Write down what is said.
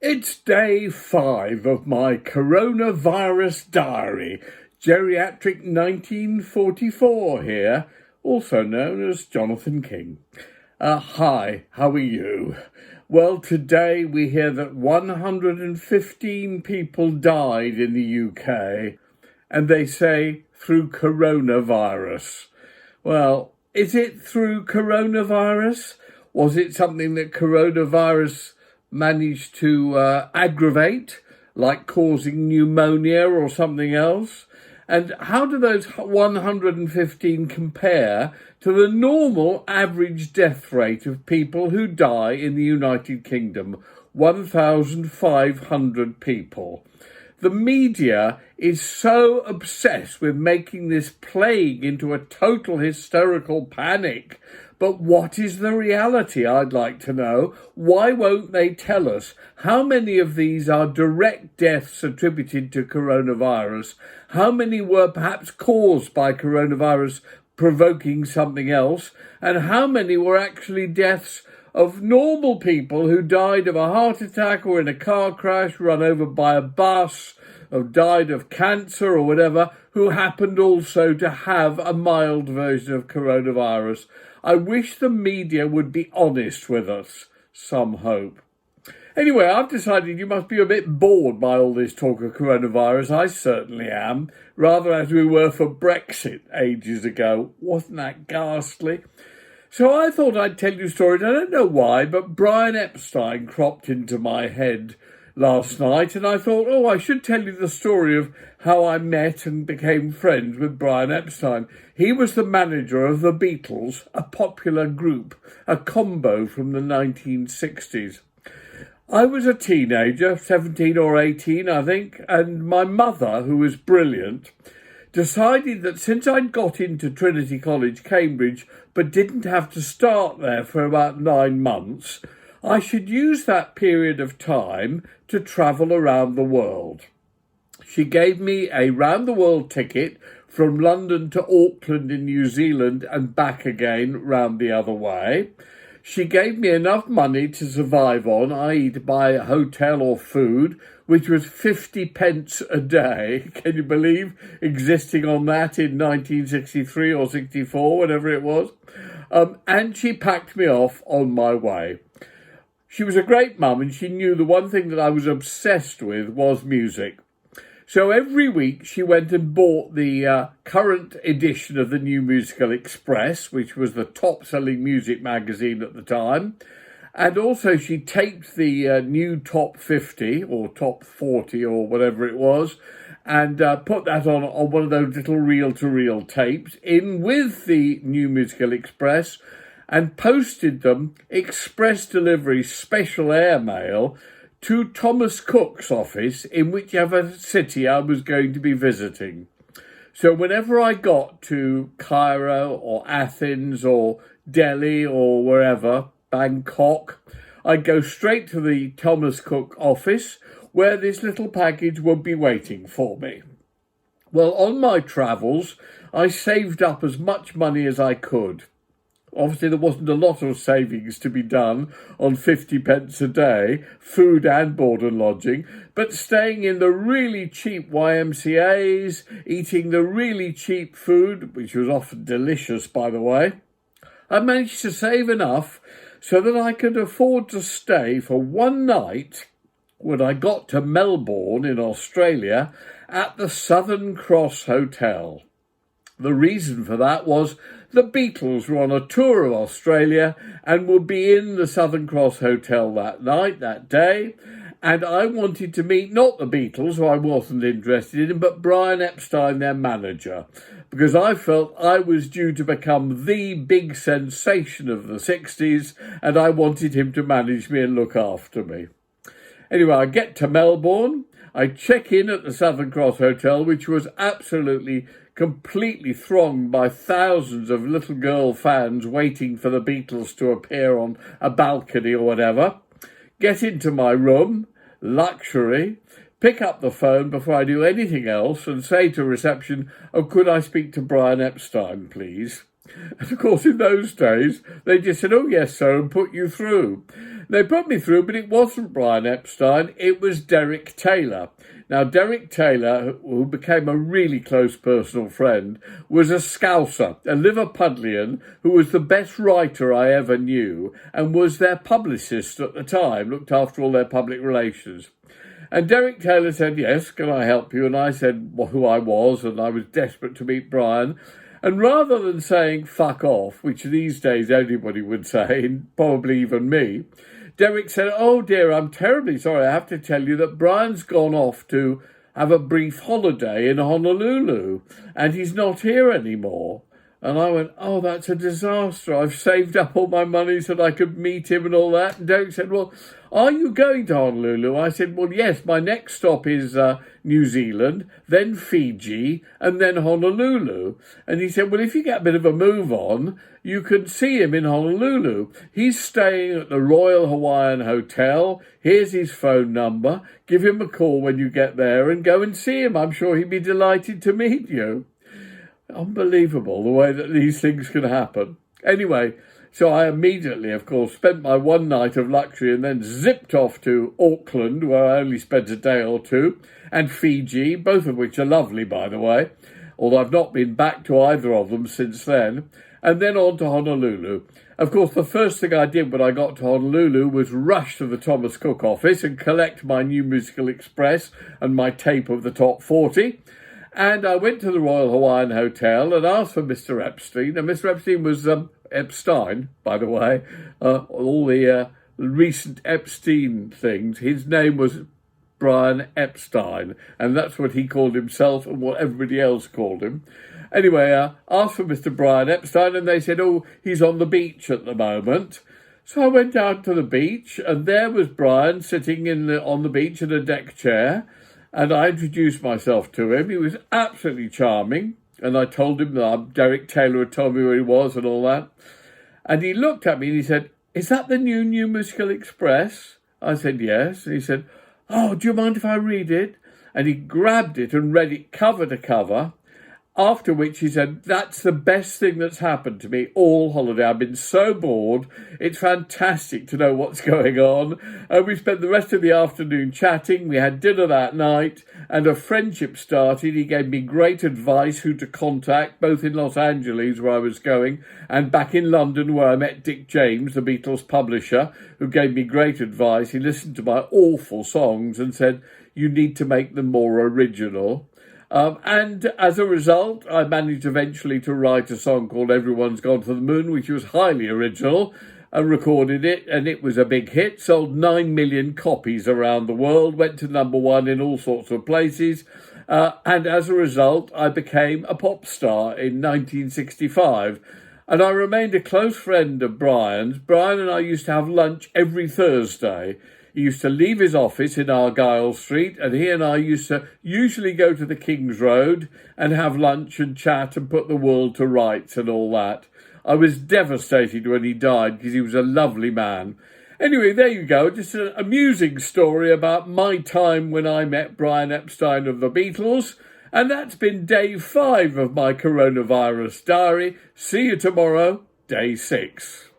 It's day 5 of my coronavirus diary, Geriatric 1944 here, also known as Jonathan King. Hi, how are you? Well, today we hear that 115 people died in the UK, and they say through coronavirus. Well, is it through coronavirus? Was it something that coronavirus managed to aggravate, like causing pneumonia or something else? And how do those 115 compare to the normal average death rate of people who die in the United Kingdom? 1,500 people. The media is so obsessed with making this plague into a total hysterical panic. But what is the reality, I'd like to know? Why won't they tell us how many of these are direct deaths attributed to coronavirus? How many were perhaps caused by coronavirus provoking something else? And how many were actually deaths of normal people who died of a heart attack or in a car crash, run over by a bus, or died of cancer or whatever, who happened also to have a mild version of coronavirus? I wish the media would be honest with us. Some hope. Anyway, I've decided you must be a bit bored by all this talk of coronavirus. I certainly am, rather as we were for Brexit ages ago. Wasn't that ghastly? So I thought I'd tell you stories. I don't know why, but Brian Epstein cropped into my head last night, and I thought, I should tell you the story of how I met and became friends with Brian Epstein. He was the manager of the Beatles, a popular group, a combo from the 1960s. I was a teenager, 17 or 18, I think, and my mother, who was brilliant, decided that since I'd got into Trinity College, Cambridge, but didn't have to start there for about 9 months, I should use that period of time to travel around the world. She gave me a round-the-world ticket from London to Auckland in New Zealand and back again round the other way. She gave me enough money to survive on, i.e. to buy a hotel or food, which was 50 pence a day. Can you believe existing on that in 1963 or 64, whatever it was? And she packed me off on my way. She was a great mum, and she knew the one thing that I was obsessed with was music. So every week she went and bought the current edition of the New Musical Express, which was the top-selling music magazine at the time. And also she taped the new top 50 or top 40 or whatever it was, and put that on one of those little reel-to-reel tapes in with the New Musical Express, and posted them express delivery special airmail to Thomas Cook's office in whichever city I was going to be visiting. So whenever I got to Cairo or Athens or Delhi or wherever, Bangkok, I'd go straight to the Thomas Cook office where this little package would be waiting for me. Well, on my travels, I saved up as much money as I could. Obviously, there wasn't a lot of savings to be done on 50 pence a day, food and board and lodging, but staying in the really cheap YMCAs, eating the really cheap food, which was often delicious, by the way, I managed to save enough so that I could afford to stay for one night when I got to Melbourne in Australia at the Southern Cross Hotel. The reason for that was the Beatles were on a tour of Australia and would be in the Southern Cross Hotel that night, that day, and I wanted to meet not the Beatles, who I wasn't interested in, but Brian Epstein, their manager, because I felt I was due to become the big sensation of the 60s, and I wanted him to manage me and look after me. Anyway, I get to Melbourne, I check in at the Southern Cross Hotel, which was absolutely completely thronged by thousands of little girl fans waiting for the Beatles to appear on a balcony or whatever. Get into my room, luxury, pick up the phone before I do anything else and say to reception, could I speak to Brian Epstein, please? And of course, in those days, they just said, "Oh, yes, sir," and put you through. They put me through, but it wasn't Brian Epstein, it was Derek Taylor. Now, Derek Taylor, who became a really close personal friend, was a Scouser, a Liverpudlian, who was the best writer I ever knew and was their publicist at the time, looked after all their public relations. And Derek Taylor said, "Yes, can I help you?" And I said who I was, and I was desperate to meet Brian. And rather than saying "fuck off," which these days anybody would say, probably even me, Derek said, "Oh dear, I'm terribly sorry. I have to tell you that Brian's gone off to have a brief holiday in Honolulu and he's not here anymore." And I went, "Oh, that's a disaster. I've saved up all my money so that I could meet him and all that." And Derek said, "Well, are you going to Honolulu?" I said, "Well, yes, my next stop is New Zealand, then Fiji, and then Honolulu." And he said, "Well, if you get a bit of a move on, you can see him in Honolulu. He's staying at the Royal Hawaiian Hotel. Here's his phone number. Give him a call when you get there and go and see him. I'm sure he'd be delighted to meet you." Unbelievable the way that these things can happen. Anyway, so I immediately, of course, spent my one night of luxury and then zipped off to Auckland, where I only spent a day or two, and Fiji, both of which are lovely, by the way, although I've not been back to either of them since then, and then on to Honolulu. Of course, the first thing I did when I got to Honolulu was rush to the Thomas Cook office and collect my new Musical Express and my tape of the top 40. And I went to the Royal Hawaiian Hotel and asked for Mr. Epstein. And Mr. Epstein was Epstein, by the way. All the recent Epstein things, his name was Brian Epstein. And that's what he called himself and what everybody else called him. Anyway, asked for Mr. Brian Epstein and they said, "Oh, he's on the beach at the moment." So I went down to the beach and there was Brian sitting on the beach in a deck chair. And I introduced myself to him. He was absolutely charming. And I told him that Derek Taylor had told me where he was and all that. And he looked at me and he said, "Is that the new Musical Express?" I said, "Yes." And he said, "Oh, do you mind if I read it?" And he grabbed it and read it cover to cover. After which he said, "That's the best thing that's happened to me all holiday. I've been so bored. It's fantastic to know what's going on." And we spent the rest of the afternoon chatting. We had dinner that night and a friendship started. He gave me great advice who to contact, both in Los Angeles, where I was going, and back in London, where I met Dick James, the Beatles publisher, who gave me great advice. He listened to my awful songs and said, "You need to make them more original." And as a result, I managed eventually to write a song called "Everyone's Gone to the Moon," which was highly original, and recorded it, and it was a big hit, sold 9 million copies around the world, went to number one in all sorts of places, and as a result, I became a pop star in 1965. And I remained a close friend of Brian's. Brian and I used to have lunch every Thursday. He used to leave his office in Argyle Street, and he and I used to usually go to the King's Road and have lunch and chat and put the world to rights and all that. I was devastated when he died because he was a lovely man. Anyway, there you go. Just an amusing story about my time when I met Brian Epstein of the Beatles. And that's been day 5 of my coronavirus diary. See you tomorrow, day 6.